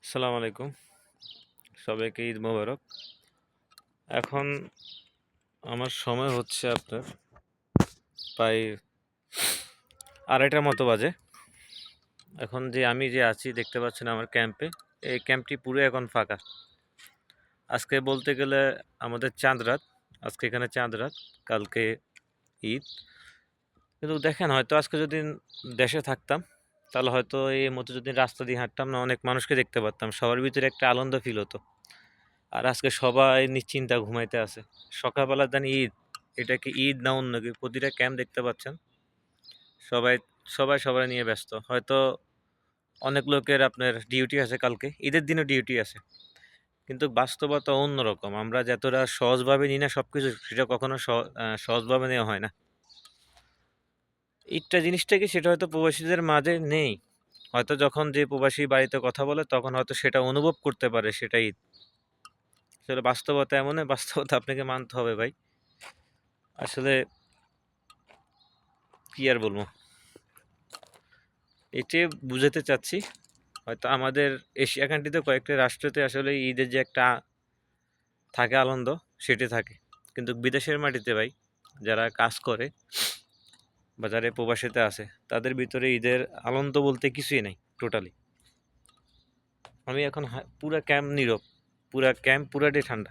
আসসালামু আলাইকুম। সবাইকে ঈদ মোবারক। এখন আমার সময় হচ্ছে আপনার প্রায় 2:30টার মতো বাজে। এখন আমি যে আছি দেখতে পাচ্ছেন আমার ক্যাম্পে, এই ক্যাম্পটি পুরো এখন ফাঁকা। আজকে বলতে গেলে আমাদের চাঁদ রাত। আজকে এখানে চাঁদ রাত, কালকে ঈদ। কিন্তু দেখেন হয়তো আজকে যদি দেশে থাকতাম, তাহলে হয়তো এই মতো যদি রাস্তা দিয়ে হাঁটতাম না, অনেক মানুষকে দেখতে পারতাম। সবার ভিতরে একটা আনন্দ ফিল হতো। আর আজকে সবাই নিশ্চিন্তা ঘুমাইতে আছে। সকালবেলা দেন ঈদ, এটা কি ঈদ না অন্য কি? প্রতিটা ক্যাম্প দেখতে পাচ্ছেন, সবাই সবাই সবাই নিয়ে ব্যস্ত। হয়তো অনেক লোকের আপনার ডিউটি আছে, কালকে ঈদের দিনও ডিউটি আছে। কিন্তু বাস্তবতা অন্যরকম। আমরা যতটা সহজভাবে নিই না সবকিছু, সেটা কখনো সহজভাবে নেওয়া হয় না। ঈদটা জিনিসটা কি, সেটা হয়তো প্রবাসীদের মাঝে নেই। হয়তো যখন যে প্রবাসী বাড়িতে কথা বলে তখন হয়তো সেটা অনুভব করতে পারে সেটা ঈদ। আসলে বাস্তবতা এমন, বাস্তবতা আপনাকে মানতে হবে ভাই। আসলে কি আর বলবো, এটাই বুঝাতে চাচ্ছি। হয়তো আমাদের এশিয়া কান্ট্রিতে কয়েকটা রাষ্ট্রতে আসলে ঈদের যে একটা থাকে আনন্দ, সেটি থাকে। কিন্তু বিদেশের মাটিতে ভাই, যারা কাজ করে বা যারা প্রবাসীতে আছে, তাদের ভিতরে ঈদের আনন্দ বলতে কিছুই নেই টোটালি। আমি এখন পুরা ক্যাম্প নীরব, পুরা ক্যাম্প পুরাটাই ঠান্ডা।